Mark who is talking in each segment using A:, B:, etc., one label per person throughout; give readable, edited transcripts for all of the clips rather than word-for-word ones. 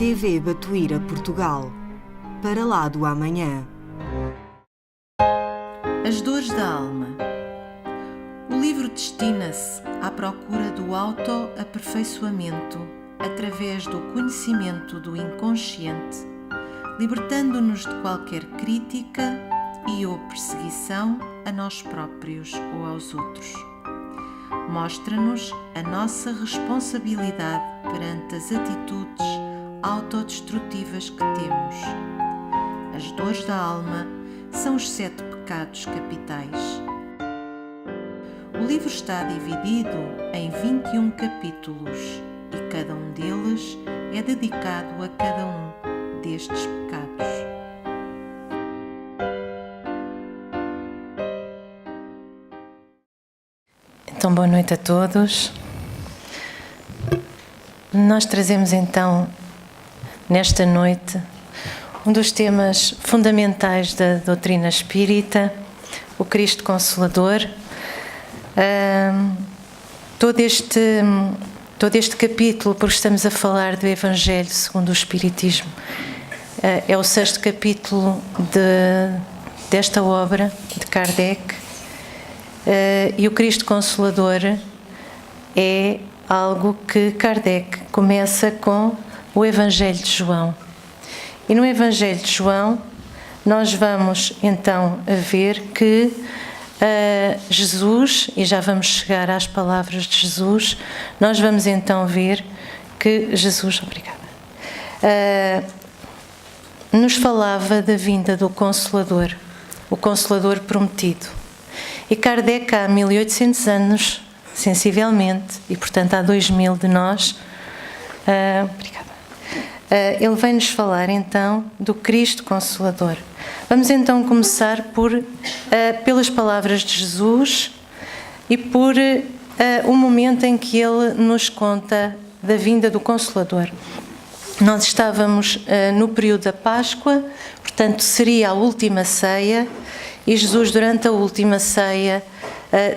A: TV Batuíra Portugal. Para lá do amanhã.
B: As dores da alma. O livro destina-se à procura do autoaperfeiçoamento através do conhecimento do inconsciente, libertando-nos de qualquer crítica e ou perseguição a nós próprios ou aos outros. Mostra-nos a nossa responsabilidade perante as atitudes autodestrutivas que temos. As dores da alma são os 7 pecados capitais. O livro está dividido em 21 capítulos e cada um deles é dedicado a cada um destes pecados.
C: Então, boa noite a todos. Nós trazemos então, nesta noite, um dos temas fundamentais da doutrina espírita, o Cristo Consolador. Todo este capítulo, porque estamos a falar do Evangelho segundo o Espiritismo, é o 6º capítulo desta obra de Kardec. E o Cristo Consolador é algo que Kardec começa com o Evangelho de João. E no Evangelho de João nós vamos então a ver que Jesus, e já vamos chegar às palavras de Jesus, nós vamos então ver que Jesus, nos falava da vinda do Consolador, o Consolador prometido. E Kardec, há 1800 anos, sensivelmente, e portanto há 2000 de nós, ele vem-nos falar então do Cristo Consolador. Vamos então começar pelas palavras de Jesus e por o momento em que ele nos conta da vinda do Consolador. Nós estávamos no período da Páscoa, portanto seria a última ceia, e Jesus, durante a última ceia,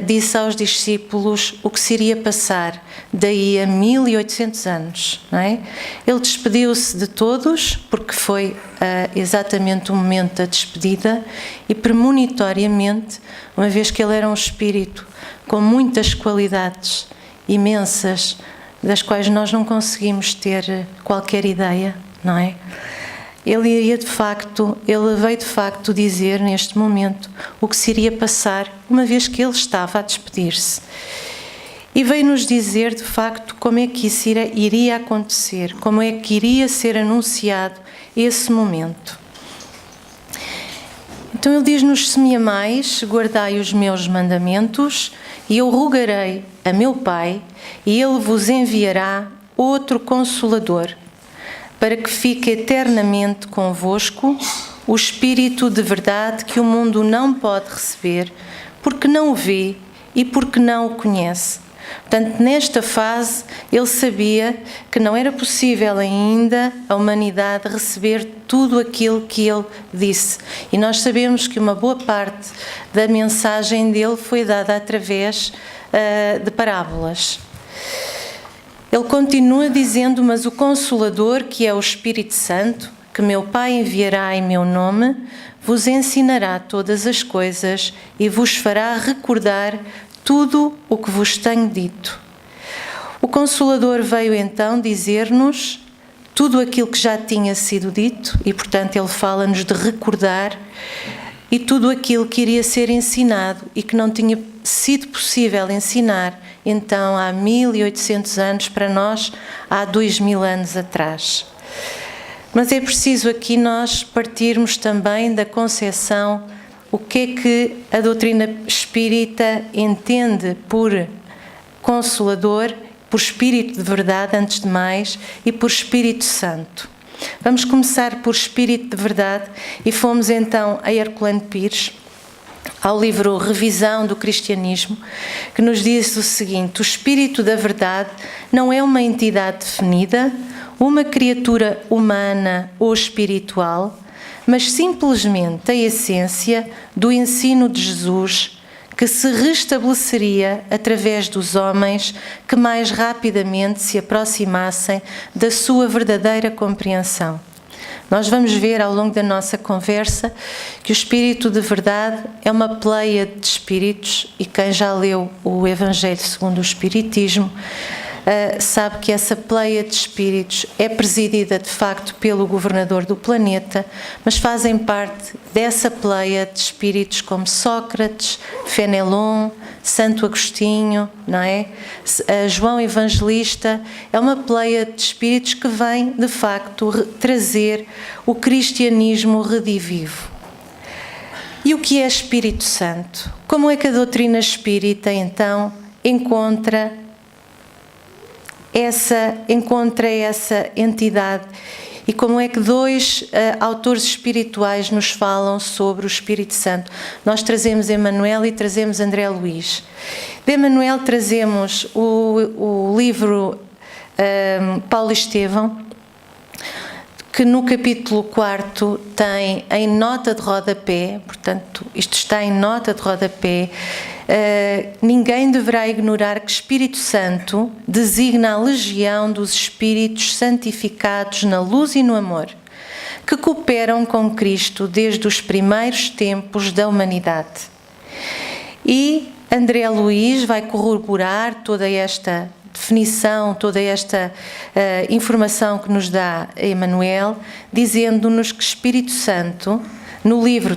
C: disse aos discípulos o que se iria passar daí a 1800 anos, não é? Ele despediu-se de todos, porque foi exatamente o momento da despedida, e premonitoriamente, uma vez que ele era um espírito com muitas qualidades imensas, das quais nós não conseguimos ter qualquer ideia, não é? Ele veio de facto dizer neste momento o que se iria passar, uma vez que ele estava a despedir-se. E veio-nos dizer de facto como é que isso iria acontecer, como é que iria ser anunciado esse momento. Então ele diz-nos: se me amais, guardai os meus mandamentos, e eu rogarei a meu Pai, e ele vos enviará outro Consolador, para que fique eternamente convosco, o Espírito de verdade que o mundo não pode receber, porque não o vê e porque não o conhece. Portanto, nesta fase, ele sabia que não era possível ainda a humanidade receber tudo aquilo que ele disse. E nós sabemos que uma boa parte da mensagem dele foi dada através de parábolas. Ele continua dizendo: mas o Consolador, que é o Espírito Santo, que meu Pai enviará em meu nome, vos ensinará todas as coisas e vos fará recordar tudo o que vos tenho dito. O Consolador veio então dizer-nos tudo aquilo que já tinha sido dito, e portanto ele fala-nos de recordar, e tudo aquilo que iria ser ensinado e que não tinha sido possível ensinar então há 1800 anos para nós, há 2000 anos atrás. Mas é preciso aqui nós partirmos também da concepção o que é que a doutrina espírita entende por Consolador, por Espírito de verdade antes de mais, e por Espírito Santo. Vamos começar por Espírito de verdade e fomos então a Herculano Pires, ao livro Revisão do Cristianismo, que nos diz o seguinte: o Espírito da verdade não é uma entidade definida, uma criatura humana ou espiritual, mas simplesmente a essência do ensino de Jesus, que se restabeleceria através dos homens que mais rapidamente se aproximassem da sua verdadeira compreensão. Nós vamos ver ao longo da nossa conversa que o Espírito de verdade é uma pleia de espíritos, e quem já leu o Evangelho segundo o Espiritismo sabe que essa pleia de espíritos é presidida de facto pelo governador do planeta, mas fazem parte dessa pleia de espíritos como Sócrates, Fenelon, Santo Agostinho, não é? João Evangelista. É uma pleia de espíritos que vem de facto trazer o cristianismo redivivo. E o que é Espírito Santo? Como é que a doutrina espírita então encontra essa entidade, e como é que dois autores espirituais nos falam sobre o Espírito Santo? Nós trazemos Emmanuel e trazemos André Luiz. De Emmanuel trazemos o livro Paulo Estevão, que no capítulo 4 tem em nota de rodapé, portanto, isto está em nota de rodapé. Ninguém deverá ignorar que Espírito Santo designa a legião dos espíritos santificados na luz e no amor, que cooperam com Cristo desde os primeiros tempos da humanidade. E André Luiz vai corroborar toda esta definição, toda esta informação que nos dá Emmanuel, dizendo-nos que Espírito Santo, no livro,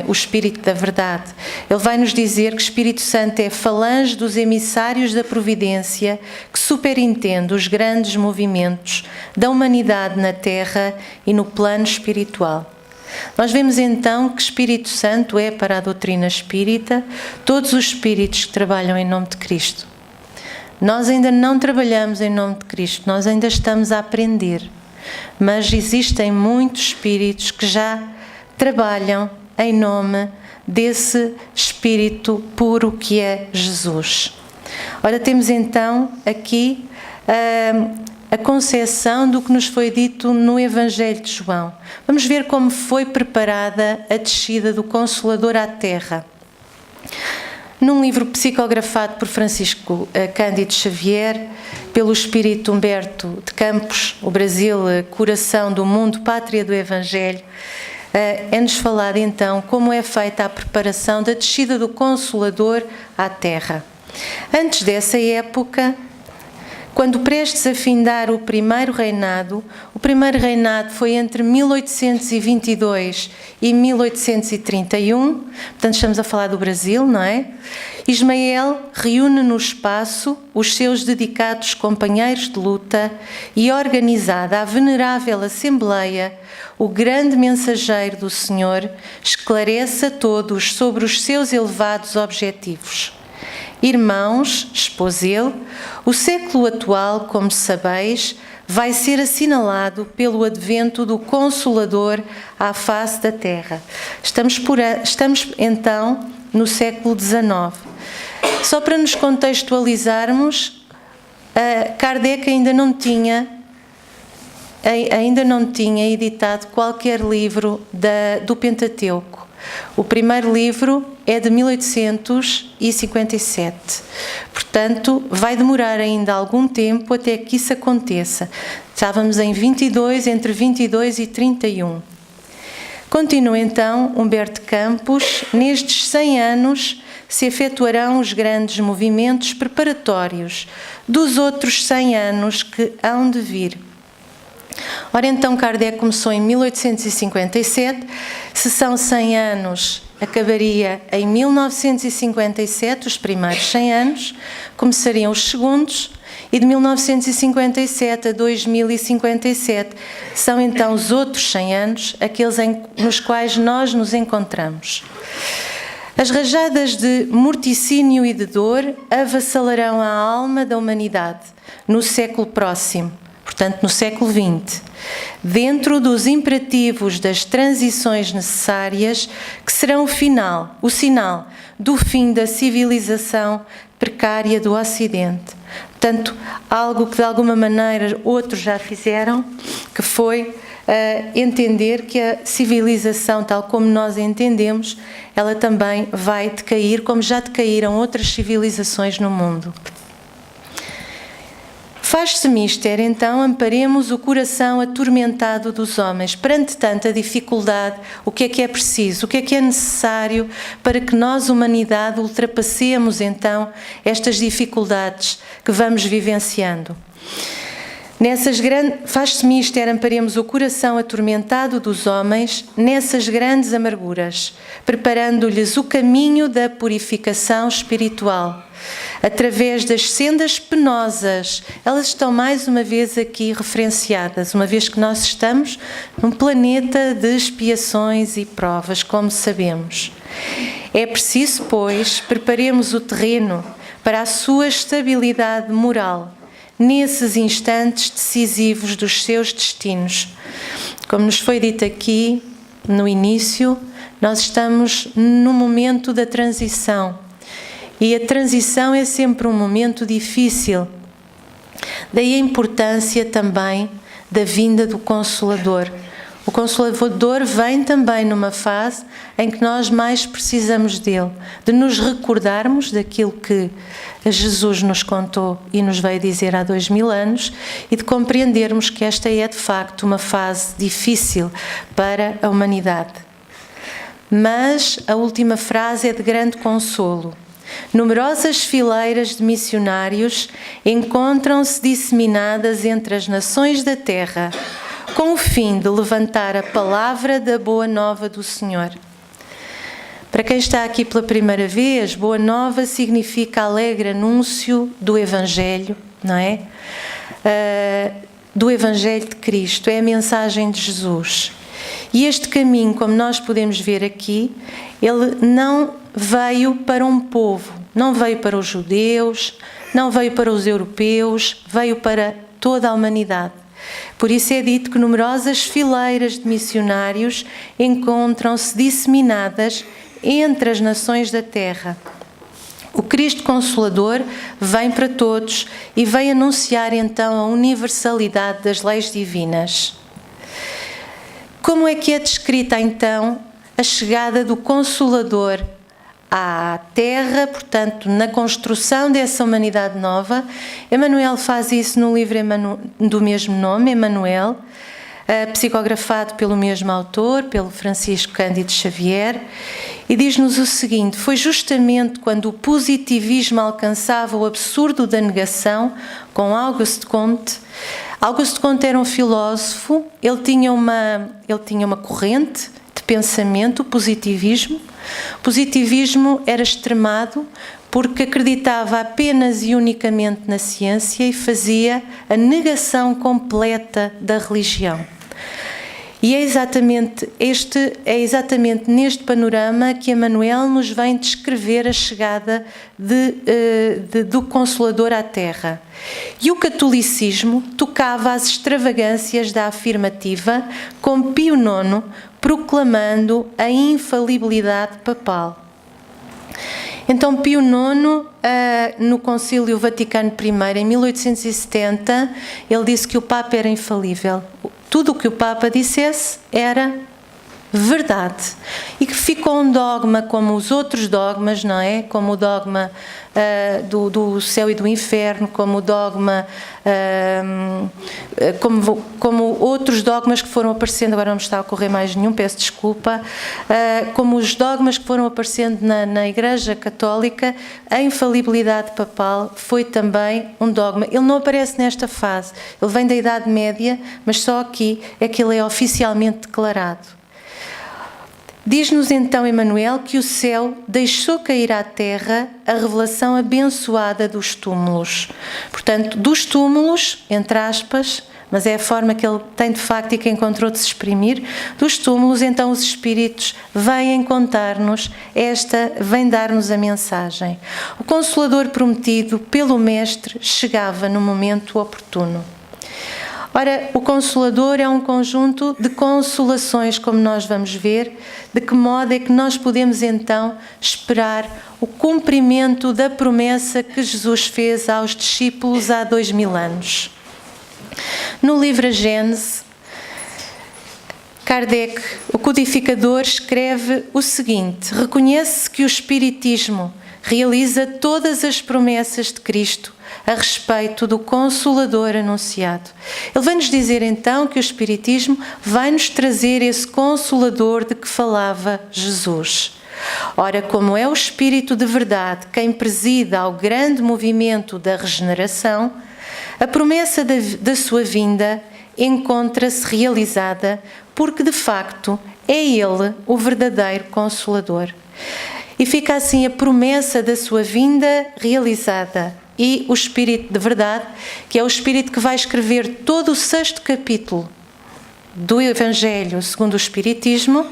C: o Espírito da Verdade, ele vai nos dizer que Espírito Santo é falange dos emissários da providência que superintende os grandes movimentos da humanidade na Terra e no plano espiritual. Nós vemos então que Espírito Santo é, para a doutrina espírita, todos os espíritos que trabalham em nome de Cristo. Nós ainda não trabalhamos em nome de Cristo, nós ainda estamos a aprender, mas existem muitos espíritos que já trabalham em nome desse Espírito puro que é Jesus. Ora, temos então aqui a concepção do que nos foi dito no Evangelho de João. Vamos ver como foi preparada a descida do Consolador à Terra. Num livro psicografado por Francisco Cândido Xavier, pelo Espírito Humberto de Campos, O Brasil, Coração do Mundo, Pátria do Evangelho, é-nos falado então como é feita a preparação da descida do Consolador à Terra. Antes dessa época, quando prestes a findar o primeiro reinado foi entre 1822 e 1831, portanto estamos a falar do Brasil, não é? Ismael reúne no espaço os seus dedicados companheiros de luta e, organizada a venerável Assembleia, o grande mensageiro do Senhor esclarece a todos sobre os seus elevados objetivos. Irmãos, expôs ele, o século atual, como sabeis, vai ser assinalado pelo advento do Consolador à face da Terra. Estamos então no século XIX. Só para nos contextualizarmos, Kardec ainda não tinha editado qualquer livro do Pentateuco. O primeiro livro é de 1857. Portanto, vai demorar ainda algum tempo até que isso aconteça. Estávamos em entre 22 e 31. Continua então Humberto Campos. Nestes 100 anos se efetuarão os grandes movimentos preparatórios dos outros 100 anos que hão de vir. Ora, então Kardec começou em 1857, se são 100 anos, acabaria em 1957, os primeiros 100 anos, começariam os segundos, e de 1957 a 2057 são então os outros 100 anos, aqueles nos quais nós nos encontramos. As rajadas de morticínio e de dor avassalarão a alma da humanidade no século próximo, portanto no século XX, dentro dos imperativos das transições necessárias que serão o sinal do fim da civilização precária do Ocidente. Portanto, algo que de alguma maneira outros já fizeram, que foi entender que a civilização, tal como nós a entendemos, ela também vai decair, como já decaíram outras civilizações no mundo. Faz-se mister, então, amparemos o coração atormentado dos homens. Perante tanta dificuldade, o que é preciso? O que é necessário para que nós, humanidade, ultrapassemos, então, estas dificuldades que vamos vivenciando? Faz-se mister, amparemos o coração atormentado dos homens nessas grandes amarguras, preparando-lhes o caminho da purificação espiritual. Através das sendas penosas, elas estão mais uma vez aqui referenciadas, uma vez que nós estamos num planeta de expiações e provas, como sabemos. É preciso, pois, preparemos o terreno para a sua estabilidade moral, nesses instantes decisivos dos seus destinos. Como nos foi dito aqui no início, nós estamos no momento da transição. E a transição é sempre um momento difícil. Daí a importância também da vinda do Consolador. O Consolador vem também numa fase em que nós mais precisamos dele, de nos recordarmos daquilo que Jesus nos contou e nos veio dizer há 2000 anos e de compreendermos que esta é de facto uma fase difícil para a humanidade. Mas a última frase é de grande consolo. Numerosas fileiras de missionários encontram-se disseminadas entre as nações da terra, com o fim de levantar a palavra da boa nova do Senhor. Para quem está aqui pela primeira vez, boa nova significa alegre anúncio do Evangelho, não é? Do Evangelho de Cristo, é a mensagem de Jesus. E este caminho, como nós podemos ver aqui, ele não veio para um povo, não veio para os judeus, não veio para os europeus, veio para toda a humanidade. Por isso é dito que numerosas fileiras de missionários encontram-se disseminadas entre as nações da terra. O Cristo Consolador vem para todos e vem anunciar então a universalidade das leis divinas. Como é que é descrita então a chegada do Consolador à Terra, portanto, na construção dessa humanidade nova? Emmanuel faz isso no livro do mesmo nome, Emmanuel, psicografado pelo mesmo autor, pelo Francisco Cândido Xavier, e diz-nos o seguinte: foi justamente quando o positivismo alcançava o absurdo da negação, com Auguste Comte. Auguste Comte era um filósofo, ele tinha uma corrente de pensamento, o positivismo. O positivismo era extremado porque acreditava apenas e unicamente na ciência e fazia a negação completa da religião. E é exatamente neste panorama que Emmanuel nos vem descrever a chegada do Consolador à Terra. E o catolicismo tocava às extravagâncias da afirmativa, com Pio IX proclamando a infalibilidade papal. Então Pio IX, no Concílio Vaticano I, em 1870, ele disse que o Papa era infalível. Tudo o que o Papa dissesse era verdade. E que ficou um dogma como os outros dogmas, não é? Como o dogma do céu e do inferno, como o dogma, como outros dogmas que foram aparecendo, agora não me está a ocorrer mais nenhum, peço desculpa, como os dogmas que foram aparecendo na Igreja Católica, a infalibilidade papal foi também um dogma. Ele não aparece nesta fase, ele vem da Idade Média, mas só aqui é que ele é oficialmente declarado. Diz-nos então Emmanuel que o céu deixou cair à terra a revelação abençoada dos túmulos. Portanto, dos túmulos, entre aspas, mas é a forma que ele tem de facto e que encontrou de se exprimir, dos túmulos, então os espíritos vêm contar-nos vêm dar-nos a mensagem. O Consolador prometido pelo Mestre chegava no momento oportuno. Ora, o Consolador é um conjunto de consolações, como nós vamos ver, de que modo é que nós podemos então esperar o cumprimento da promessa que Jesus fez aos discípulos há 2000 anos. No livro A Gênese, Kardec, o codificador, escreve o seguinte: reconhece que o Espiritismo realiza todas as promessas de Cristo a respeito do Consolador anunciado. Ele vai-nos dizer então que o Espiritismo vai-nos trazer esse Consolador de que falava Jesus. Ora, como é o Espírito de verdade quem presida ao grande movimento da regeneração, a promessa da sua vinda encontra-se realizada porque, de facto, é Ele o verdadeiro Consolador. E fica assim a promessa da sua vinda realizada. E o Espírito de verdade, que é o Espírito que vai escrever todo o 6º capítulo do Evangelho segundo o Espiritismo,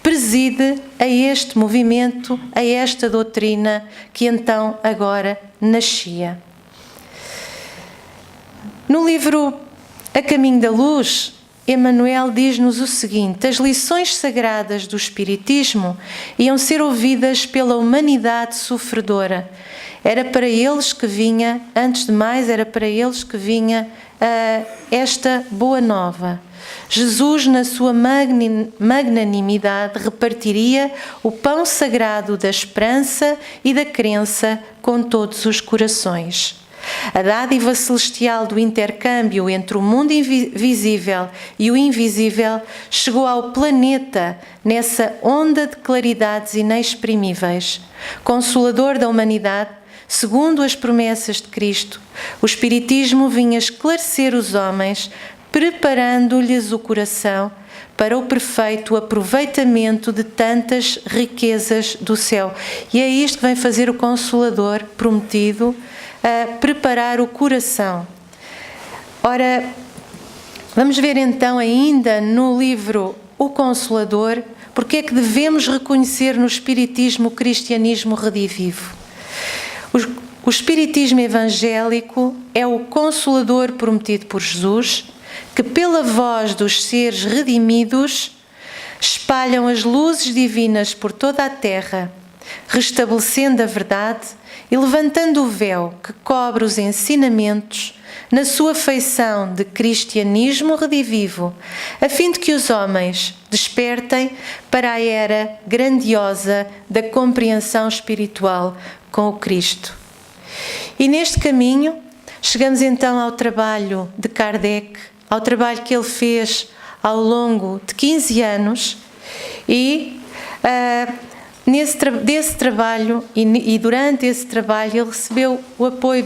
C: preside a este movimento, a esta doutrina que então agora nascia. No livro A Caminho da Luz, Emmanuel diz-nos o seguinte: as lições sagradas do Espiritismo iam ser ouvidas pela humanidade sofredora. Era para eles que vinha, antes de mais, era para eles que vinha esta boa nova. Jesus, na sua magnanimidade, repartiria o pão sagrado da esperança e da crença com todos os corações. A dádiva celestial do intercâmbio entre o mundo visível e o invisível chegou ao planeta nessa onda de claridades inexprimíveis. Consolador da humanidade, segundo as promessas de Cristo, o Espiritismo vinha esclarecer os homens, preparando-lhes o coração para o perfeito aproveitamento de tantas riquezas do céu. E é isto que vem fazer o Consolador prometido, a preparar o coração. Ora, vamos ver então ainda no livro O Consolador, porque é que devemos reconhecer no Espiritismo o cristianismo redivivo. O Espiritismo evangélico é o Consolador prometido por Jesus, que pela voz dos seres redimidos espalham as luzes divinas por toda a terra, restabelecendo a verdade e levantando o véu que cobre os ensinamentos na sua feição de cristianismo redivivo, a fim de que os homens despertem para a era grandiosa da compreensão espiritual com o Cristo. E neste caminho chegamos então ao trabalho de Kardec, ao trabalho que ele fez ao longo de 15 anos e desse trabalho e durante esse trabalho ele recebeu o apoio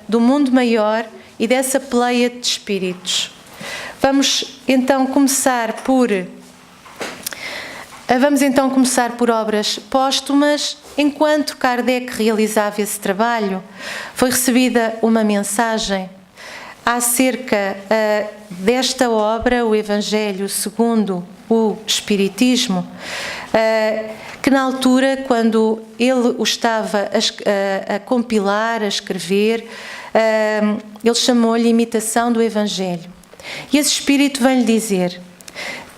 C: do mundo maior e dessa pleiade de espíritos. Vamos então começar por obras póstumas. Enquanto Kardec realizava esse trabalho, foi recebida uma mensagem acerca desta obra, o Evangelho segundo o Espiritismo, que na altura, quando ele o estava a compilar, a escrever, ele chamou-lhe Imitação do Evangelho. E esse Espírito vem-lhe dizer: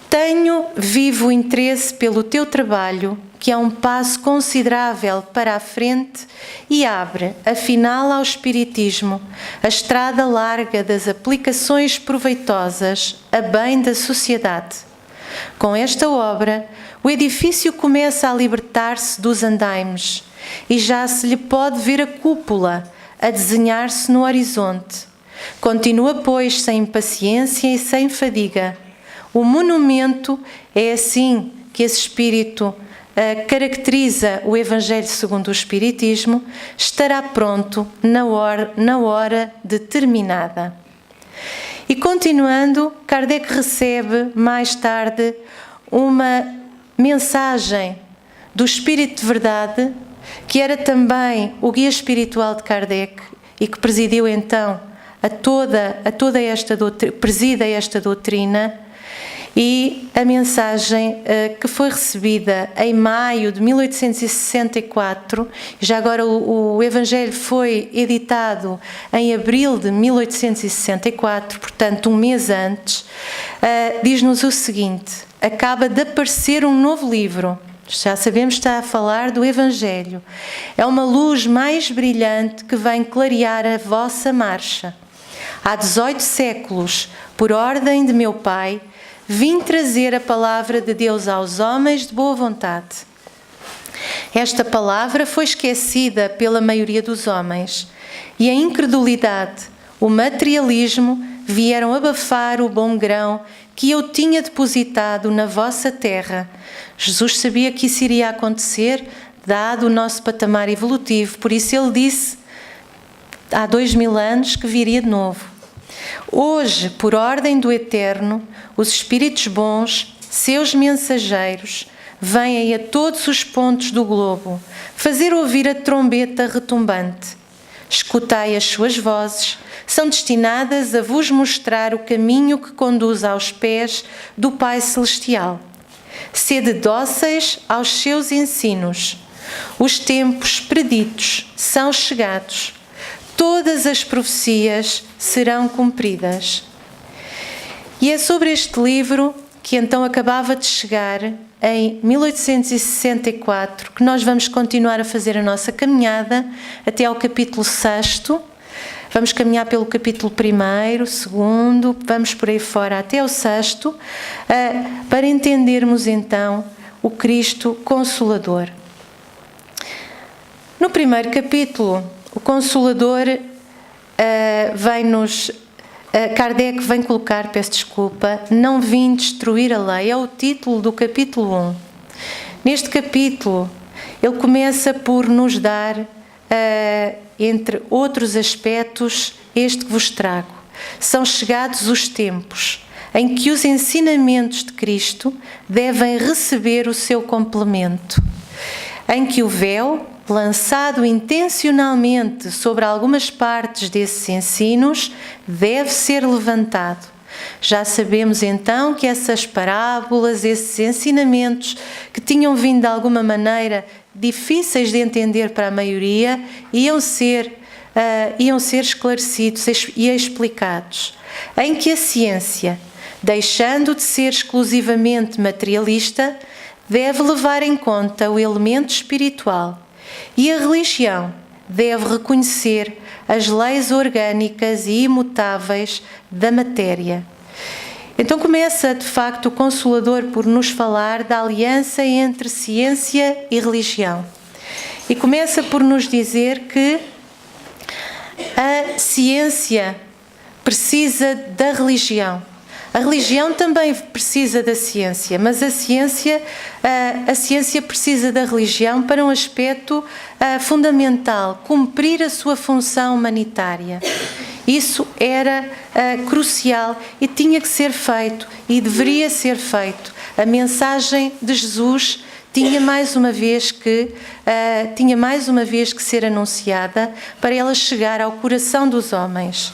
C: tenho vivo interesse pelo teu trabalho, que é um passo considerável para a frente e abre, afinal, ao Espiritismo, a estrada larga das aplicações proveitosas a bem da sociedade. Com esta obra, o edifício começa a libertar-se dos andaimes e já se lhe pode ver a cúpula a desenhar-se no horizonte. Continua, pois, sem impaciência e sem fadiga. O monumento é assim que esse Espírito caracteriza o Evangelho segundo o Espiritismo, estará pronto na hora determinada. E continuando, Kardec recebe mais tarde uma mensagem do Espírito de Verdade, que era também o guia espiritual de Kardec e que presidiu então presida esta doutrina. E a mensagem que foi recebida em maio de 1864, já agora o Evangelho foi editado em abril de 1864, portanto um mês antes, diz-nos o seguinte: acaba de aparecer um novo livro, já sabemos que está a falar do Evangelho, é uma luz mais brilhante que vem clarear a vossa marcha. Há 18 séculos, por ordem de meu Pai, vim trazer a palavra de Deus aos homens de boa vontade. Esta palavra foi esquecida pela maioria dos homens, e a incredulidade, o materialismo vieram abafar o bom grão que eu tinha depositado na vossa terra. Jesus sabia que isso iria acontecer, dado o nosso patamar evolutivo, por isso ele disse há 2000 anos que viria de novo. Hoje, por ordem do Eterno, os espíritos bons, seus mensageiros, vêm a todos os pontos do globo fazer ouvir a trombeta retumbante. Escutai as suas vozes, são destinadas a vos mostrar o caminho que conduz aos pés do Pai Celestial. Sede dóceis aos seus ensinos. Os tempos preditos são chegados. Todas as profecias serão cumpridas. E é sobre este livro, que então acabava de chegar em 1864, que nós vamos continuar a fazer a nossa caminhada até ao capítulo 6º. Vamos caminhar pelo capítulo 1º, 2º, vamos por aí fora até o 6º, para entendermos então o Cristo Consolador. No primeiro capítulo, o Consolador Kardec vem colocar, peço desculpa, não vim destruir a lei, é o título do capítulo 1. Neste capítulo, ele começa por nos dar, entre outros aspectos, este que vos trago. São chegados os tempos em que os ensinamentos de Cristo devem receber o seu complemento, em que o véu, lançado intencionalmente sobre algumas partes desses ensinos, deve ser levantado. Já sabemos então que essas parábolas, esses ensinamentos que tinham vindo de alguma maneira difíceis de entender para a maioria, iam ser esclarecidos e explicados, em que a ciência, deixando de ser exclusivamente materialista, deve levar em conta o elemento espiritual, e a religião deve reconhecer as leis orgânicas e imutáveis da matéria. Então começa, de facto, o Consolador por nos falar da aliança entre ciência e religião. E começa por nos dizer que a ciência precisa da religião. A religião também precisa da ciência, mas a ciência precisa da religião para um aspecto fundamental, cumprir a sua função humanitária. Isso era crucial e tinha que ser feito e deveria ser feito. A mensagem de Jesus tinha mais uma vez que ser anunciada para ela chegar ao coração dos homens.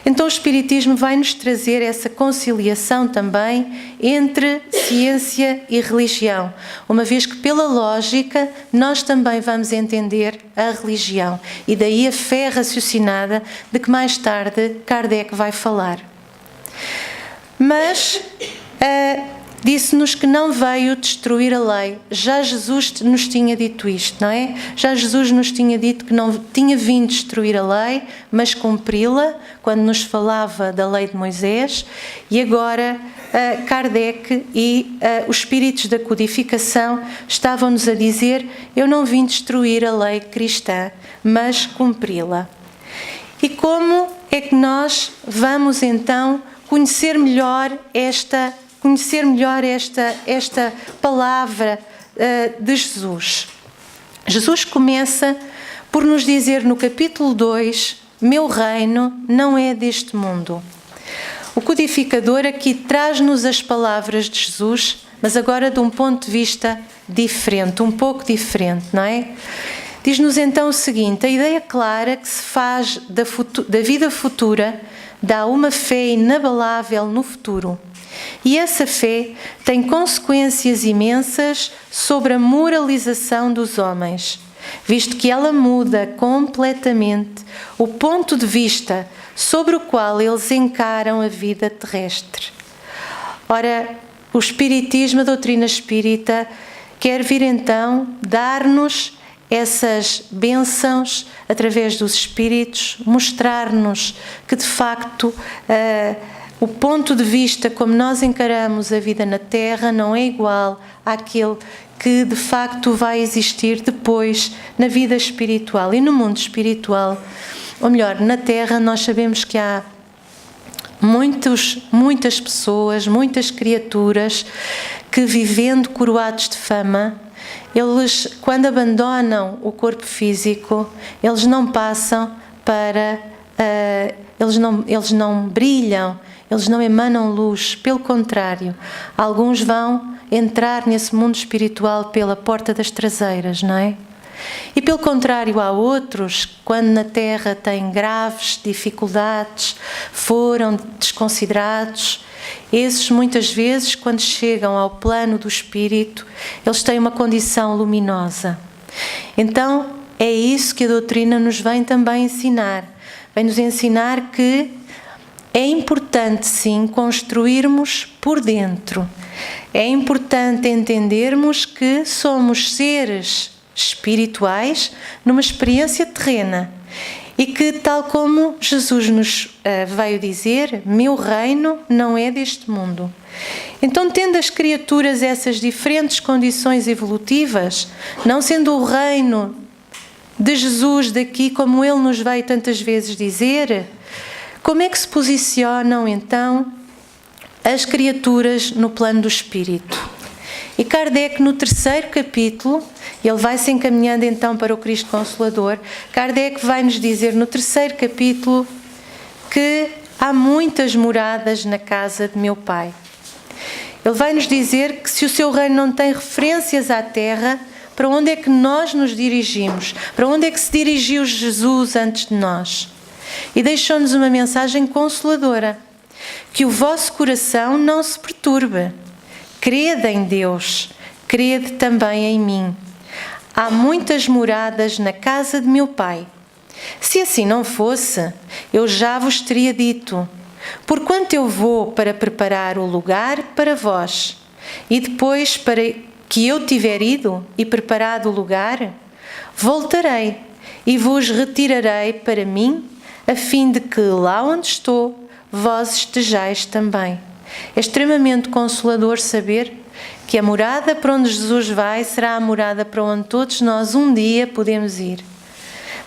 C: Então o Espiritismo vai-nos trazer essa conciliação também entre ciência e religião, uma vez que pela lógica nós também vamos entender a religião, e daí a fé raciocinada de que mais tarde Kardec vai falar. Mas disse-nos que não veio destruir a lei. Já Jesus nos tinha dito isto, não é? Já Jesus nos tinha dito que não tinha vindo destruir a lei, mas cumpri-la, quando nos falava da lei de Moisés. E agora Kardec e os espíritos da codificação estavam-nos a dizer: eu não vim destruir a lei cristã, mas cumpri-la. E como é que nós vamos então conhecer melhor esta palavra de Jesus? Jesus começa por nos dizer no capítulo 2: meu reino não é deste mundo. O codificador aqui traz-nos as palavras de Jesus, mas agora de um ponto de vista diferente, um pouco diferente, não é? Diz-nos então o seguinte: a ideia clara que se faz da vida futura dá uma fé inabalável no futuro. E essa fé tem consequências imensas sobre a moralização dos homens, visto que ela muda completamente o ponto de vista sobre o qual eles encaram a vida terrestre. Ora, o Espiritismo, a doutrina espírita, quer vir então dar-nos essas bênçãos através dos espíritos, mostrar-nos que de facto o ponto de vista como nós encaramos a vida na Terra não é igual àquele que de facto vai existir depois na vida espiritual. E no mundo espiritual, ou melhor, na Terra, nós sabemos que há muitas pessoas, muitas criaturas que, vivendo coroados de fama, eles, quando abandonam o corpo físico, eles não passam para... eles não brilham, eles não emanam luz, pelo contrário, alguns vão entrar nesse mundo espiritual pela porta das traseiras, não é? E pelo contrário, há outros, quando na Terra têm graves dificuldades, foram desconsiderados, esses muitas vezes, quando chegam ao plano do espírito, eles têm uma condição luminosa. Então, é isso que a doutrina nos vem também ensinar. Vem-nos ensinar que é importante, sim, construirmos por dentro. É importante entendermos que somos seres espirituais numa experiência terrena e que, tal como Jesus nos veio dizer, meu reino não é deste mundo. Então, tendo as criaturas essas diferentes condições evolutivas, não sendo o reino de Jesus daqui, como ele nos veio tantas vezes dizer, como é que se posicionam então as criaturas no plano do espírito? E Kardec, no 3º capítulo, ele vai se encaminhando então para o Cristo Consolador, Kardec vai nos dizer no 3º capítulo que há muitas moradas na casa de meu Pai. Ele vai nos dizer que se o seu reino não tem referências à terra, para onde é que nós nos dirigimos? Para onde é que se dirigiu Jesus antes de nós? E deixou-nos uma mensagem consoladora: que o vosso coração não se perturbe. Crede em Deus, crede também em mim. Há muitas moradas na casa de meu Pai. Se assim não fosse, eu já vos teria dito, porquanto eu vou para preparar o lugar para vós, e depois, para que eu tiver ido e preparado o lugar, voltarei e vos retirarei para mim, a fim de que lá onde estou, vós estejais também. É extremamente consolador saber que a morada para onde Jesus vai será a morada para onde todos nós um dia podemos ir.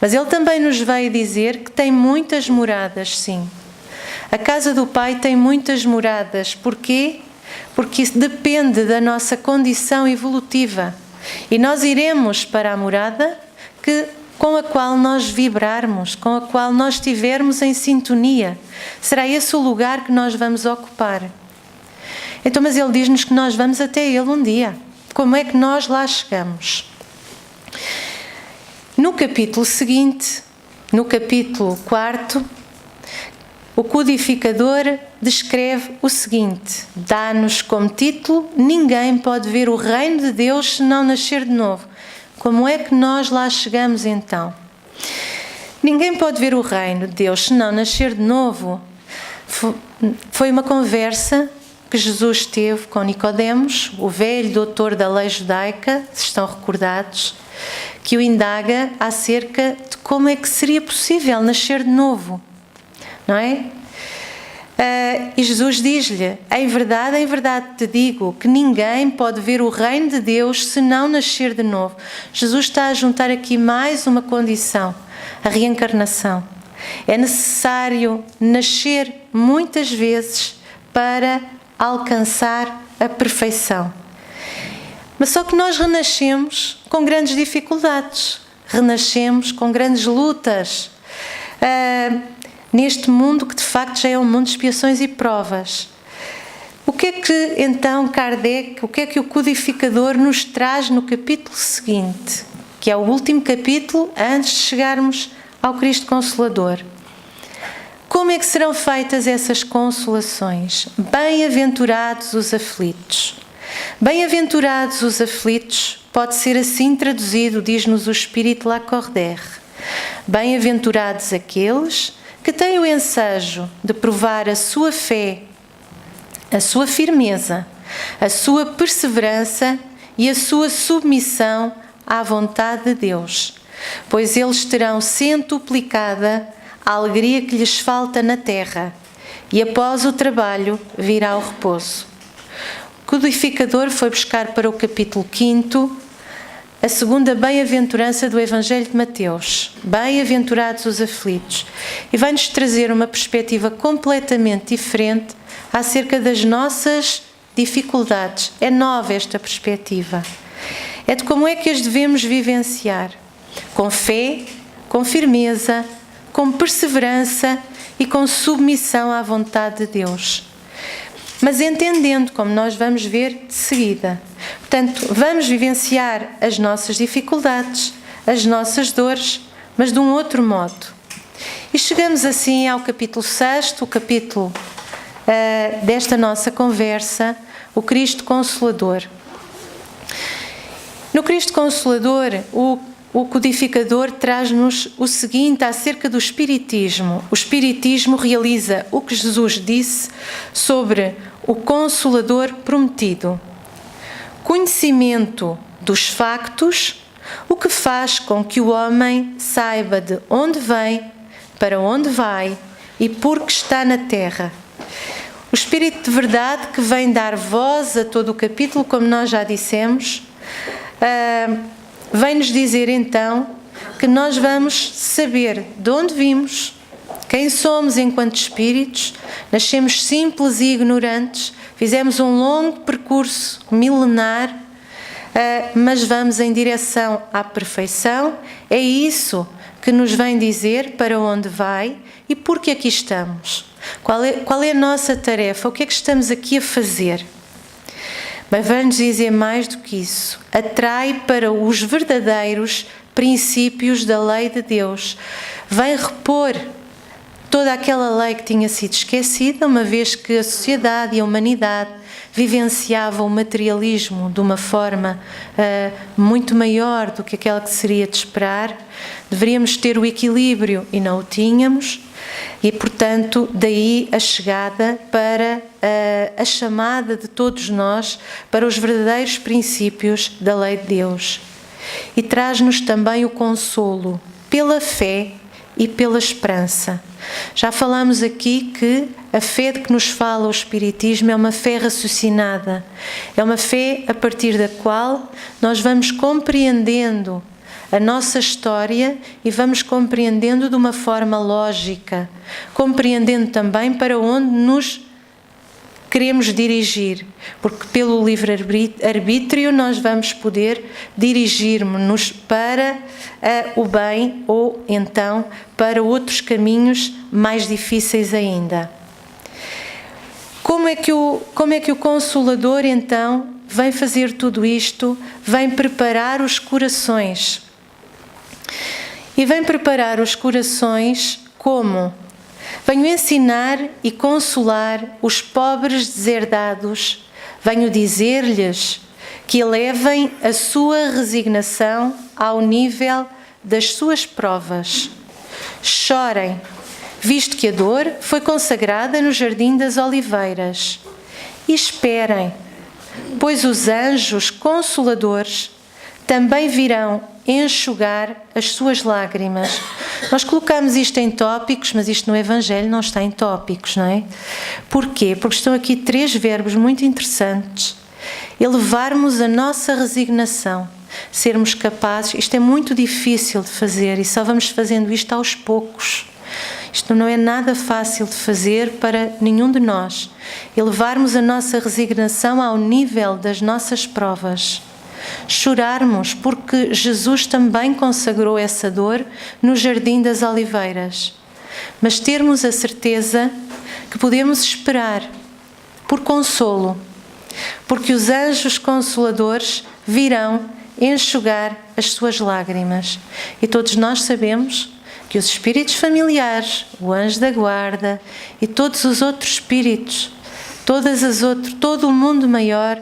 C: Mas ele também nos veio dizer que tem muitas moradas, sim. A casa do Pai tem muitas moradas. Porquê? Porque isso depende da nossa condição evolutiva. E nós iremos para a morada com a qual nós vibrarmos, com a qual nós estivermos em sintonia. Será esse o lugar que nós vamos ocupar. Então, mas ele diz-nos que nós vamos até ele um dia. Como é que nós lá chegamos? No capítulo seguinte, no capítulo 4, o codificador descreve o seguinte, dá-nos como título: ninguém pode ver o reino de Deus se não nascer de novo. Como é que nós lá chegamos então? Ninguém pode ver o reino de Deus se não nascer de novo. Foi uma conversa que Jesus teve com Nicodemos, o velho doutor da lei judaica, se estão recordados, que o indaga acerca de como é que seria possível nascer de novo, não é? E Jesus diz-lhe: em verdade te digo que ninguém pode ver o reino de Deus se não nascer de novo. Jesus está a juntar aqui mais uma condição, a reencarnação. É necessário nascer muitas vezes para alcançar a perfeição. Mas só que nós renascemos com grandes dificuldades, renascemos com grandes lutas, neste mundo que de facto já é um mundo de expiações e provas. O que é que então Kardec, o que é que o codificador nos traz no capítulo seguinte, que é o último capítulo antes de chegarmos ao Cristo Consolador? Como é que serão feitas essas consolações? Bem-aventurados os aflitos. Bem-aventurados os aflitos pode ser assim traduzido, diz-nos o Espírito Lacordaire. Bem-aventurados aqueles que têm o ensejo de provar a sua fé, a sua firmeza, a sua perseverança e a sua submissão à vontade de Deus, pois eles terão centuplicada a alegria que lhes falta na terra e após o trabalho virá o repouso. O codificador foi buscar para o capítulo 5 a segunda bem-aventurança do Evangelho de Mateus. Bem-aventurados os aflitos. E vai-nos trazer uma perspectiva completamente diferente acerca das nossas dificuldades. É nova esta perspectiva. É de como é que as devemos vivenciar. Com fé, com firmeza, com perseverança e com submissão à vontade de Deus. Mas entendendo, como nós vamos ver de seguida. Portanto, vamos vivenciar as nossas dificuldades, as nossas dores, mas de um outro modo. E chegamos assim ao capítulo 6, o capítulo desta nossa conversa, o Cristo Consolador. No Cristo Consolador, o codificador traz-nos o seguinte acerca do Espiritismo. O Espiritismo realiza o que Jesus disse sobre o Consolador prometido. Conhecimento dos factos, o que faz com que o homem saiba de onde vem, para onde vai e por que está na terra. O Espírito de verdade que vem dar voz a todo o capítulo, como nós já dissemos, vem-nos dizer então que nós vamos saber de onde vimos, quem somos enquanto espíritos. Nascemos simples e ignorantes, fizemos um longo percurso milenar, mas vamos em direção à perfeição. É isso que nos vem dizer para onde vai e por que aqui estamos. Qual é a nossa tarefa? O que é que estamos aqui a fazer? Mas vamos dizer mais do que isso. Atrai para os verdadeiros princípios da lei de Deus. Vem repor toda aquela lei que tinha sido esquecida, uma vez que a sociedade e a humanidade vivenciavam o materialismo de uma forma muito maior do que aquela que seria de esperar. Deveríamos ter o equilíbrio e não o tínhamos. E, portanto, daí a chegada para a chamada de todos nós para os verdadeiros princípios da lei de Deus. E traz-nos também o consolo pela fé e pela esperança. Já falamos aqui que a fé de que nos fala o Espiritismo é uma fé raciocinada. É uma fé a partir da qual nós vamos compreendendo a nossa história e vamos compreendendo de uma forma lógica, compreendendo também para onde nos queremos dirigir, porque pelo livre-arbítrio nós vamos poder dirigir-nos para o bem ou então para outros caminhos mais difíceis ainda. Como é que o Consolador então vem fazer tudo isto? Vem preparar os corações. E vem preparar os corações como? Venho ensinar e consolar os pobres deserdados. Venho dizer-lhes que elevem a sua resignação ao nível das suas provas. Chorem, visto que a dor foi consagrada no Jardim das Oliveiras. E esperem, pois os anjos consoladores também virão enxugar as suas lágrimas. Nós colocamos isto em tópicos, mas isto no Evangelho não está em tópicos, não é? Porquê? Porque estão aqui 3 verbos muito interessantes. Elevarmos a nossa resignação, sermos capazes, isto é muito difícil de fazer e só vamos fazendo isto aos poucos. Isto não é nada fácil de fazer para nenhum de nós. Elevarmos a nossa resignação ao nível das nossas provas. Chorarmos porque Jesus também consagrou essa dor no Jardim das Oliveiras. Mas termos a certeza que podemos esperar por consolo, porque os anjos consoladores virão enxugar as suas lágrimas. E todos nós sabemos que os espíritos familiares, o anjo da guarda e todos os outros espíritos, todo o mundo maior,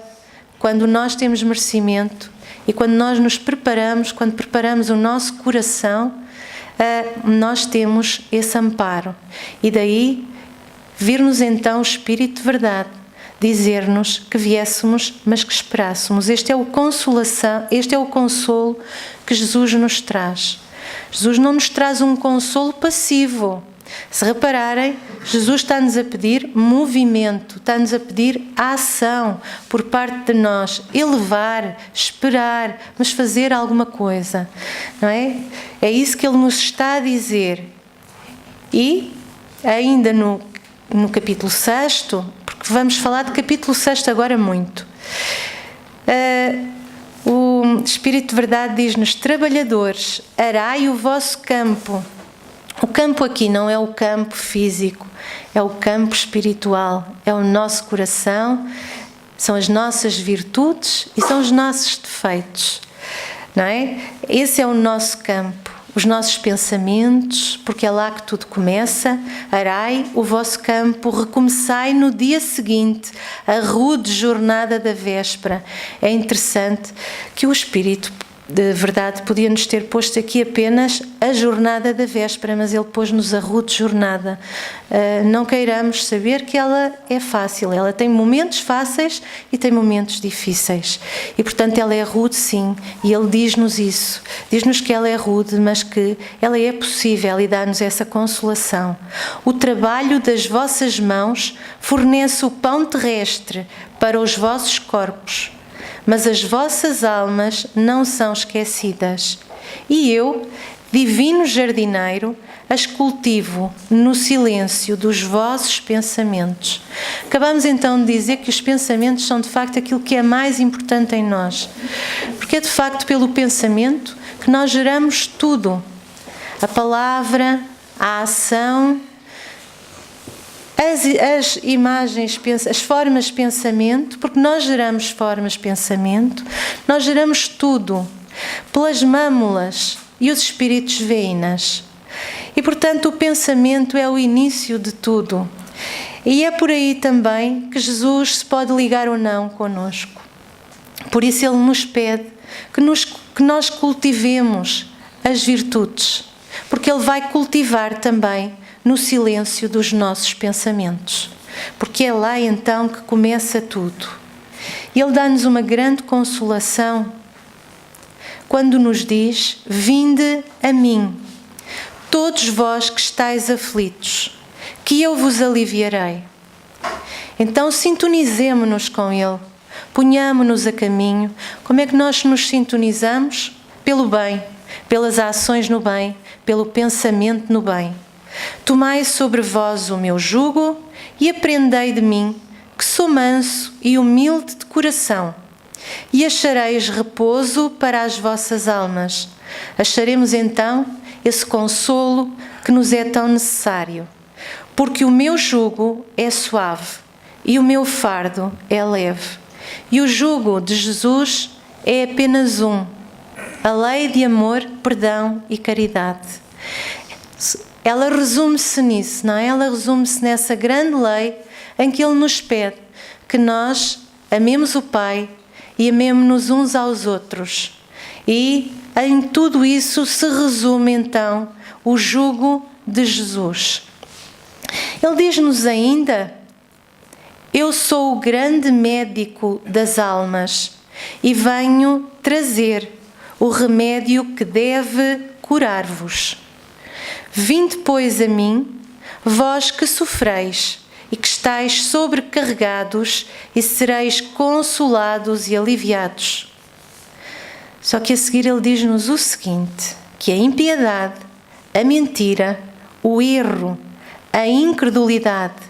C: quando nós temos merecimento e quando nós nos preparamos, quando preparamos o nosso coração, nós temos esse amparo. E daí vir-nos então o Espírito de verdade, dizer-nos que viéssemos, mas que esperássemos. Este é o consolo que Jesus nos traz. Jesus não nos traz um consolo passivo. Se repararem, Jesus está-nos a pedir movimento, está-nos a pedir ação por parte de nós, elevar, esperar, mas fazer alguma coisa, não é? É isso que Ele nos está a dizer. E, ainda no capítulo 6, porque vamos falar de capítulo 6 agora muito, o Espírito de Verdade diz-nos: trabalhadores, arai o vosso campo. O campo aqui não é o campo físico, é o campo espiritual, é o nosso coração, são as nossas virtudes e são os nossos defeitos, não é? Esse é o nosso campo, os nossos pensamentos, porque é lá que tudo começa. Arai o vosso campo, recomeçai no dia seguinte a rude jornada da véspera. É interessante que o Espírito de Verdade podia-nos ter posto aqui apenas a jornada da véspera, mas Ele pôs-nos a rude jornada. Não queiramos saber que ela é fácil, ela tem momentos fáceis e tem momentos difíceis. E, portanto, ela é rude, sim, e Ele diz-nos isso. Diz-nos que ela é rude, mas que ela é possível e dá-nos essa consolação. O trabalho das vossas mãos fornece o pão terrestre para os vossos corpos, mas as vossas almas não são esquecidas. E eu, divino jardineiro, as cultivo no silêncio dos vossos pensamentos. Acabamos então de dizer que os pensamentos são de facto aquilo que é mais importante em nós. Porque é de facto pelo pensamento que nós geramos tudo. A palavra, a ação, as imagens, as formas de pensamento, porque nós geramos formas de pensamento, nós geramos tudo pelas mâmulas e os espíritos veínas. E, portanto, o pensamento é o início de tudo. E é por aí também que Jesus se pode ligar ou não connosco. Por isso Ele nos pede que nós cultivemos as virtudes, porque Ele vai cultivar também no silêncio dos nossos pensamentos, porque é lá então que começa tudo. Ele dá-nos uma grande consolação quando nos diz: vinde a mim, todos vós que estáis aflitos, que eu vos aliviarei. Então sintonizemo-nos com Ele, ponhamo-nos a caminho. Como é que nós nos sintonizamos? Pelo bem, pelas ações no bem, pelo pensamento no bem. Tomai sobre vós o meu jugo e aprendei de mim, que sou manso e humilde de coração, e achareis repouso para as vossas almas. Acharemos então esse consolo que nos é tão necessário, porque o meu jugo é suave e o meu fardo é leve. E o jugo de Jesus é apenas a lei de amor, perdão e caridade. Ela resume-se nisso, não é? Ela resume-se nessa grande lei em que Ele nos pede que nós amemos o Pai e amemos-nos uns aos outros. E em tudo isso se resume então o jugo de Jesus. Ele diz-nos ainda: eu sou o grande médico das almas e venho trazer o remédio que deve curar-vos. Vinde, pois, a mim, vós que sofreis e que estáis sobrecarregados, e sereis consolados e aliviados. Só que a seguir Ele diz-nos o seguinte: que a impiedade, a mentira, o erro, a incredulidade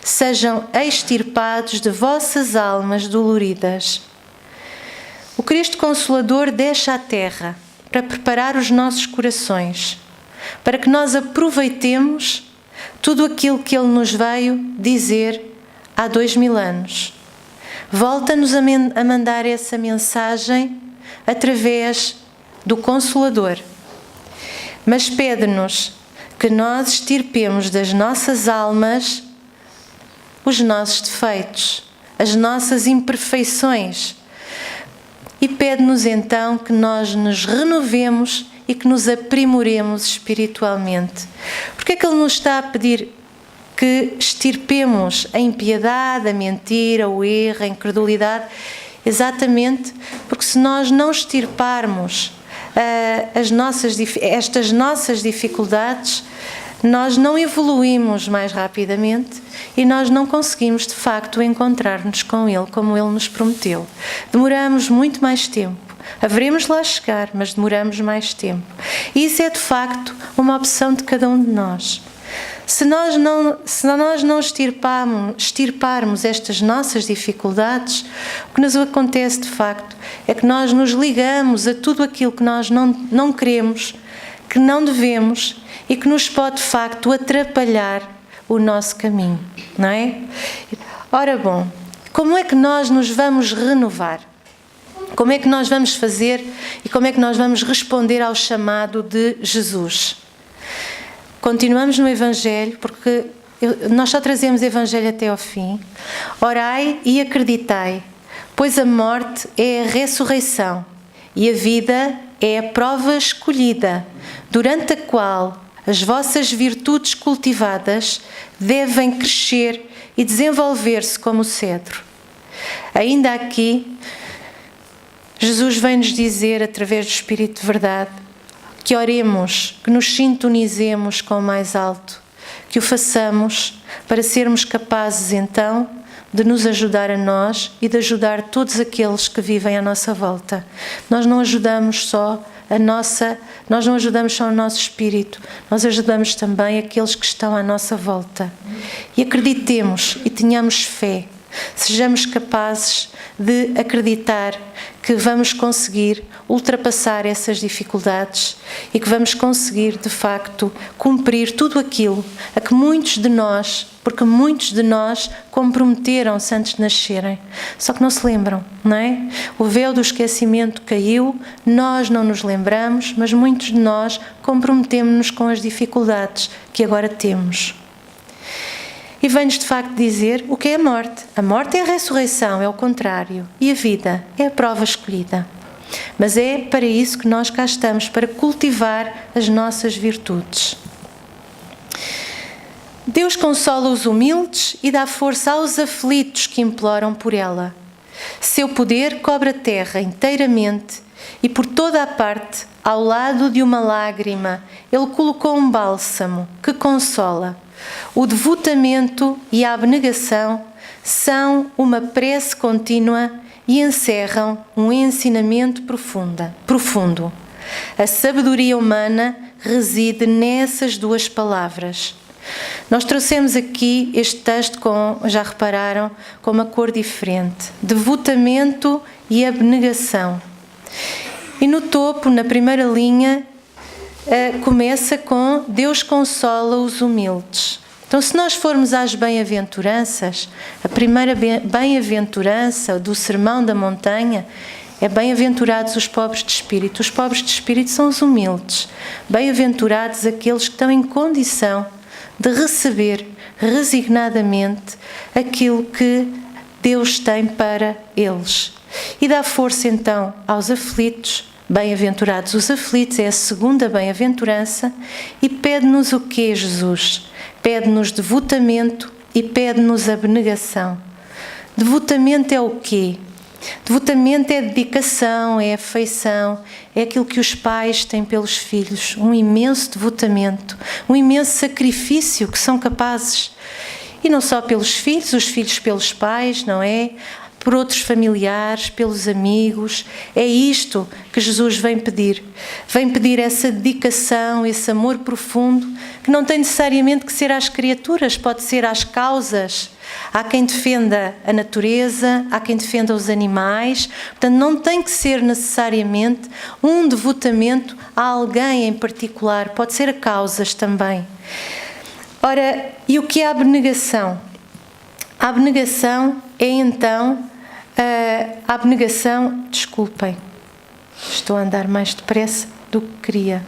C: sejam extirpados de vossas almas doloridas. O Cristo Consolador desce à terra para preparar os nossos corações, para que nós aproveitemos tudo aquilo que Ele nos veio dizer há 2000 anos. Volta-nos a mandar essa mensagem através do Consolador, mas pede-nos que nós extirpemos das nossas almas os nossos defeitos, as nossas imperfeições, e pede-nos então que nós nos renovemos e que nos aprimoremos espiritualmente. Porque é que Ele nos está a pedir que extirpemos a impiedade, a mentira, o erro, a incredulidade? Exatamente porque se nós não extirparmos estas nossas dificuldades, nós não evoluímos mais rapidamente e nós não conseguimos, de facto, encontrar-nos com Ele como Ele nos prometeu. Demoramos muito mais tempo. Haveremos lá chegar, mas demoramos mais tempo. E isso é, de facto, uma opção de cada um de nós. Se nós não extirparmos estas nossas dificuldades, o que nos acontece, de facto, é que nós nos ligamos a tudo aquilo que nós não queremos, que não devemos e que nos pode, de facto, atrapalhar o nosso caminho, não é? Ora bom, como é que nós nos vamos renovar? Como é que nós vamos fazer e como é que nós vamos responder ao chamado de Jesus? Continuamos no Evangelho, porque nós só trazemos Evangelho até ao fim. Orai e acreditai, pois a morte é a ressurreição e a vida é a prova escolhida, durante a qual as vossas virtudes cultivadas devem crescer e desenvolver-se como o cedro. Ainda aqui, Jesus vem-nos dizer, através do Espírito de Verdade, que oremos, que nos sintonizemos com o mais alto, que o façamos para sermos capazes, então, de nos ajudar a nós e de ajudar todos aqueles que vivem à nossa volta. Nós não ajudamos só o nosso espírito, nós ajudamos também aqueles que estão à nossa volta. E acreditemos e tenhamos fé, sejamos capazes de acreditar que vamos conseguir ultrapassar essas dificuldades e que vamos conseguir, de facto, cumprir tudo aquilo a que muitos de nós, porque muitos de nós comprometeram-se antes de nascerem, só que não se lembram, não é? O véu do esquecimento caiu, nós não nos lembramos, mas muitos de nós comprometemos-nos com as dificuldades que agora temos. E vem-nos de facto dizer o que é a morte. A morte é a ressurreição, é o contrário. E a vida é a prova escolhida. Mas é para isso que nós cá estamos, para cultivar as nossas virtudes. Deus consola os humildes e dá força aos aflitos que imploram por ela. Seu poder cobre a terra inteiramente e por toda a parte, ao lado de uma lágrima, Ele colocou um bálsamo que consola. O devotamento e a abnegação são uma prece contínua e encerram um ensinamento profundo. A sabedoria humana reside nessas duas palavras. Nós trouxemos aqui este texto já repararam, com uma cor diferente. Devotamento e abnegação. E no topo, na primeira linha, começa com Deus consola os humildes. Então, se nós formos às bem-aventuranças, a primeira bem-aventurança do Sermão da Montanha é bem-aventurados os pobres de espírito. Os pobres de espírito são os humildes. Bem-aventurados aqueles que estão em condição de receber resignadamente aquilo que Deus tem para eles. E dá força então aos aflitos. Bem-aventurados os aflitos, é a segunda bem-aventurança, e pede-nos o quê, Jesus? Pede-nos devotamento e pede-nos abnegação. Devotamento é o quê? Devotamento é dedicação, é afeição, é aquilo que os pais têm pelos filhos, um imenso devotamento, um imenso sacrifício que são capazes, e não só pelos filhos, os filhos pelos pais, não é? Por outros familiares, pelos amigos. É isto que Jesus vem pedir. Vem pedir essa dedicação, esse amor profundo, que não tem necessariamente que ser às criaturas, pode ser às causas. Há quem defenda a natureza, há quem defenda os animais. Portanto, não tem que ser necessariamente um devotamento a alguém em particular, pode ser a causas também. Ora, e o que é a abnegação? A abnegação é então... A abnegação, desculpem, estou a andar mais depressa do que queria.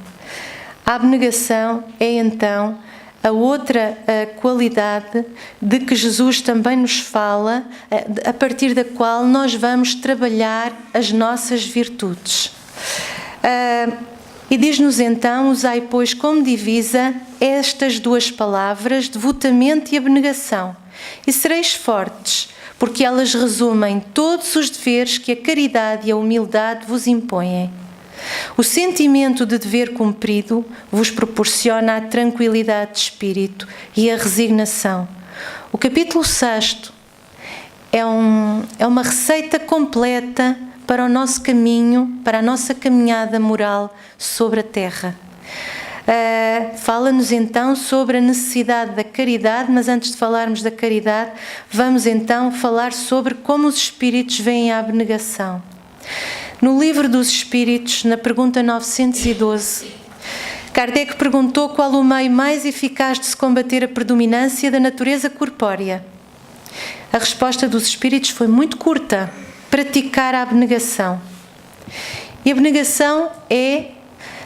C: A abnegação é então a outra qualidade de que Jesus também nos fala, a partir da qual nós vamos trabalhar as nossas virtudes. E diz-nos então, usai pois como divisa estas duas palavras, devotamento e abnegação, e sereis fortes, porque elas resumem todos os deveres que a caridade e a humildade vos impõem. O sentimento de dever cumprido vos proporciona a tranquilidade de espírito e a resignação. O capítulo 6 é uma receita completa para o nosso caminho, para a nossa caminhada moral sobre a terra. Fala-nos então sobre a necessidade da caridade, mas antes de falarmos da caridade, vamos então falar sobre como os espíritos veem a abnegação. No Livro dos Espíritos, na pergunta 912, Kardec perguntou qual o meio mais eficaz de se combater a predominância da natureza corpórea. A resposta dos espíritos foi muito curta: praticar a abnegação. E a abnegação é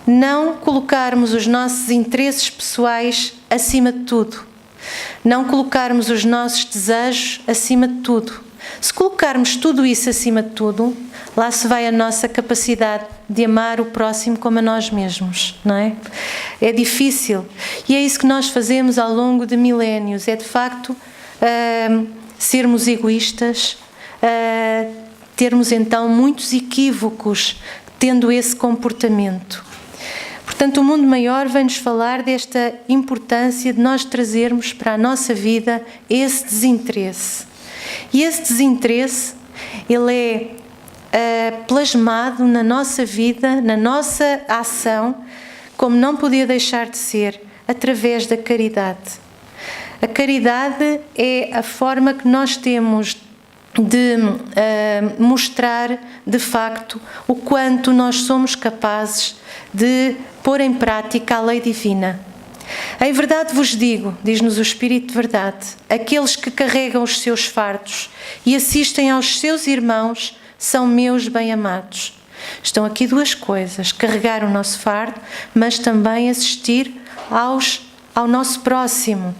C: não colocarmos os nossos interesses pessoais acima de tudo, não colocarmos os nossos desejos acima de tudo. Se colocarmos tudo isso acima de tudo, lá se vai a nossa capacidade de amar o próximo como a nós mesmos, não é? É difícil. E é isso que nós fazemos ao longo de milénios, é de facto sermos egoístas, termos então muitos equívocos tendo esse comportamento. Portanto, o mundo maior vem-nos falar desta importância de nós trazermos para a nossa vida esse desinteresse. E esse desinteresse, ele é plasmado na nossa vida, na nossa ação, como não podia deixar de ser, através da caridade. A caridade é a forma que nós temos de mostrar, de facto, o quanto nós somos capazes de pôr em prática a lei divina. Em verdade vos digo, diz-nos o Espírito de Verdade, aqueles que carregam os seus fardos e assistem aos seus irmãos são meus bem-amados. Estão aqui duas coisas: carregar o nosso fardo, mas também assistir ao nosso próximo.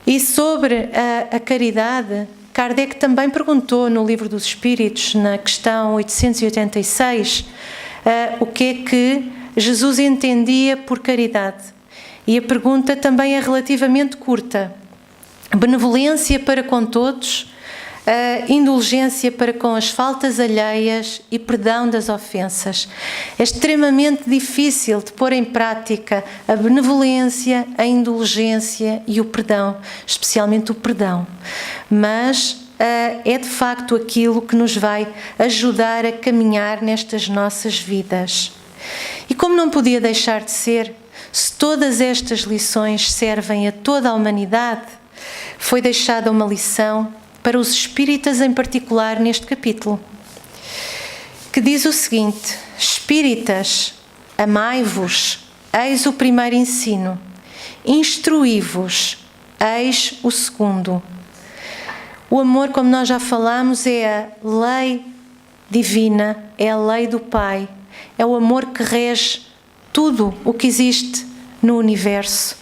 C: E sobre a caridade, Kardec também perguntou no Livro dos Espíritos, na questão 886, o que é que Jesus entendia por caridade. E a pergunta também é relativamente curta: benevolência para com todos, indulgência para com as faltas alheias e perdão das ofensas. É extremamente difícil de pôr em prática a benevolência, a indulgência e o perdão, especialmente o perdão. Mas é de facto aquilo que nos vai ajudar a caminhar nestas nossas vidas. E como não podia deixar de ser, se todas estas lições servem a toda a humanidade, foi deixada uma lição para os espíritas em particular neste capítulo, que diz o seguinte: espíritas, amai-vos, eis o primeiro ensino, instruí-vos, eis o segundo. O amor, como nós já falamos, é a lei divina, é a lei do Pai, é o amor que rege tudo o que existe no universo.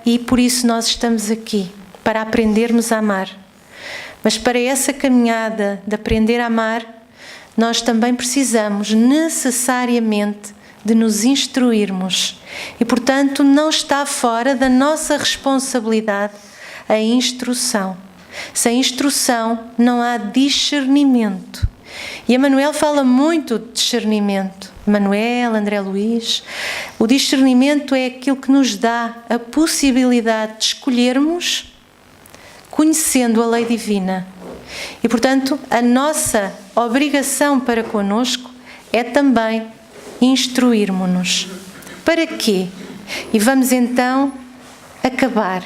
C: E por isso nós estamos aqui, para aprendermos a amar. Mas para essa caminhada de aprender a amar, nós também precisamos necessariamente de nos instruirmos. E, portanto, não está fora da nossa responsabilidade a instrução. Sem instrução não há discernimento. E Emmanuel fala muito de discernimento. Manuel, André Luís. O discernimento é aquilo que nos dá a possibilidade de escolhermos conhecendo a lei divina. E, portanto, a nossa obrigação para connosco é também instruirmos-nos. Para quê? E vamos então acabar.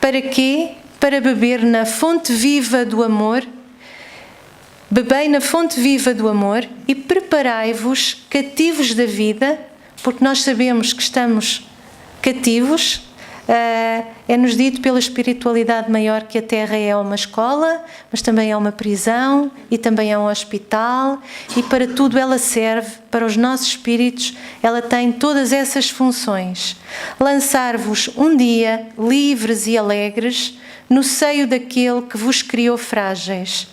C: Para quê? Para beber na fonte viva do amor. Bebei na fonte viva do amor e preparai-vos cativos da vida, porque nós sabemos que estamos cativos. É-nos dito pela espiritualidade maior que a Terra é uma escola, mas também é uma prisão e também é um hospital, e para tudo ela serve, para os nossos espíritos, ela tem todas essas funções. Lançar-vos um dia, livres e alegres, no seio daquele que vos criou frágeis,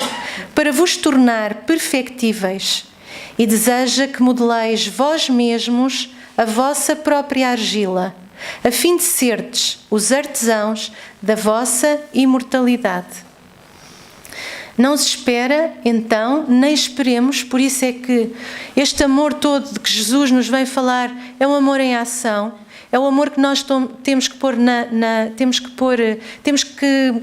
C: para vos tornar perfectíveis, e deseja que modeleis vós mesmos a vossa própria argila, a fim de serdes os artesãos da vossa imortalidade. Não se espera, então, nem esperemos, por isso é que este amor todo de que Jesus nos vem falar é um amor em ação, é o amor que nós temos que pôr temos que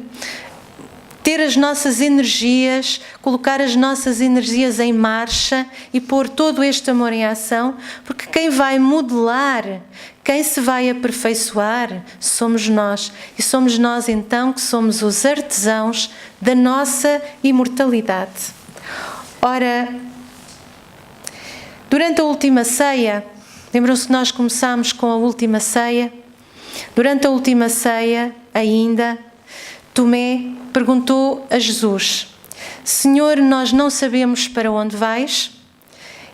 C: ter as nossas energias, colocar as nossas energias em marcha e pôr todo este amor em ação, porque quem vai modelar, quem se vai aperfeiçoar, somos nós. E somos nós, então, que somos os artesãos da nossa imortalidade. Ora, durante a última ceia, lembram-se que nós começámos com a última ceia? Durante a última ceia, ainda, Tomé perguntou a Jesus: Senhor, nós não sabemos para onde vais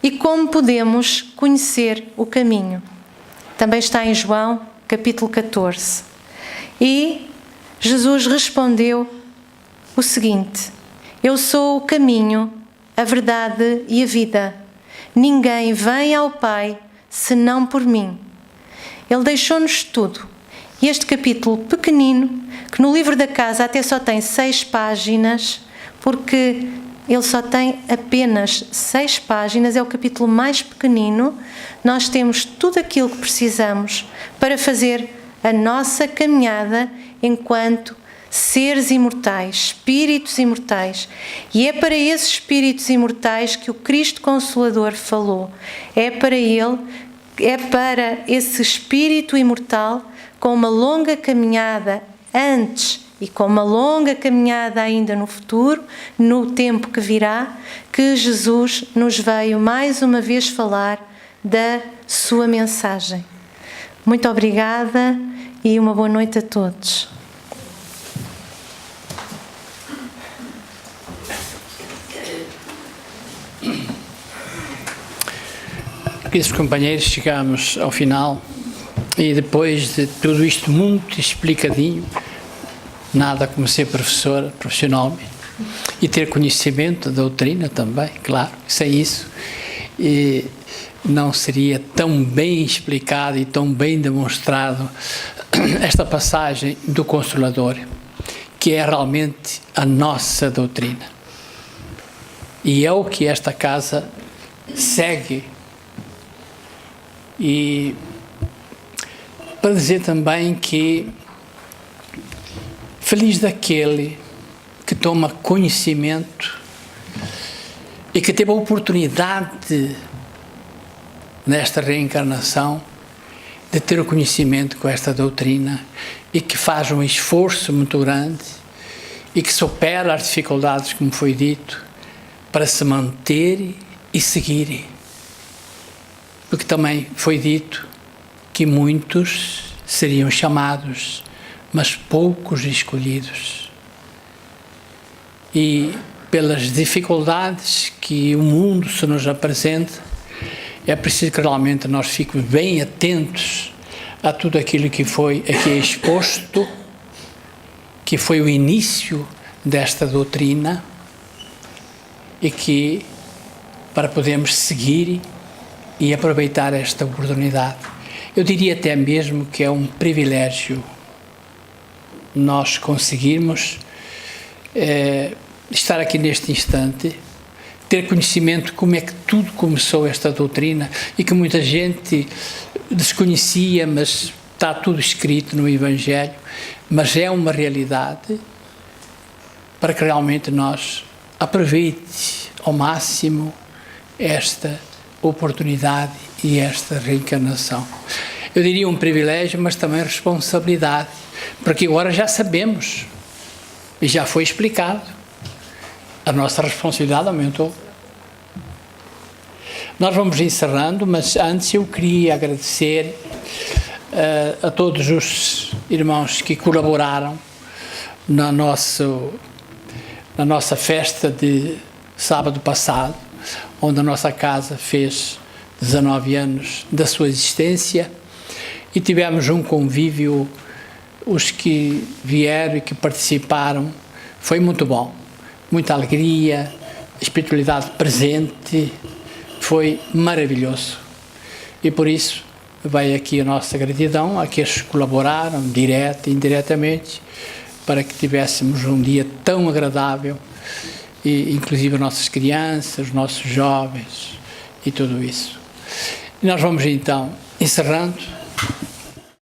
C: e como podemos conhecer o caminho? Também está em João, capítulo 14. E Jesus respondeu o seguinte: Eu sou o caminho, a verdade e a vida. Ninguém vem ao Pai senão por mim. Ele deixou-nos tudo. E este capítulo pequenino, que no livro da casa até só tem 6 páginas, porque ele só tem apenas 6 páginas, é o capítulo mais pequenino, nós temos tudo aquilo que precisamos para fazer a nossa caminhada enquanto seres imortais, espíritos imortais. E é para esses espíritos imortais que o Cristo Consolador falou. É para esse espírito imortal, com uma longa caminhada antes e com uma longa caminhada ainda no futuro, no tempo que virá, que Jesus nos veio mais uma vez falar da sua mensagem. Muito obrigada e uma boa noite a todos.
D: Queridos companheiros, chegamos ao final e depois de tudo isto muito explicadinho, nada como ser professor profissionalmente e ter conhecimento da doutrina também, claro, sem isso e não seria tão bem explicado e tão bem demonstrado esta passagem do Consolador, que é realmente a nossa doutrina. E é o que esta casa segue. E para dizer também que feliz daquele que toma conhecimento e que teve a oportunidade nesta reencarnação de ter o conhecimento com esta doutrina e que faz um esforço muito grande e que supera as dificuldades, como foi dito, para se manter e seguir. Porque também foi dito que muitos seriam chamados, mas poucos escolhidos. E pelas dificuldades que o mundo se nos apresenta, é preciso que realmente nós fiquemos bem atentos a tudo aquilo que foi aqui exposto, que foi o início desta doutrina, e que para podermos seguir e aproveitar esta oportunidade. Eu diria até mesmo que é um privilégio nós conseguirmos estar aqui neste instante, ter conhecimento de como é que tudo começou esta doutrina e que muita gente desconhecia, mas está tudo escrito no Evangelho, mas é uma realidade para que realmente nós aproveite ao máximo esta oportunidade e esta reencarnação. Eu diria um privilégio, mas também responsabilidade, porque agora já sabemos e já foi explicado. A nossa responsabilidade aumentou. Nós vamos encerrando, mas antes eu queria agradecer a todos os irmãos que colaboraram na nossa festa de sábado passado, onde a nossa casa fez 19 anos da sua existência e tivemos um convívio, os que vieram e que participaram, foi muito bom, muita alegria, espiritualidade presente, foi maravilhoso. E por isso vai aqui a nossa gratidão àqueles que colaboraram, direta e indiretamente, para que tivéssemos um dia tão agradável e inclusive as nossas crianças, os nossos jovens e tudo isso. E nós vamos então encerrando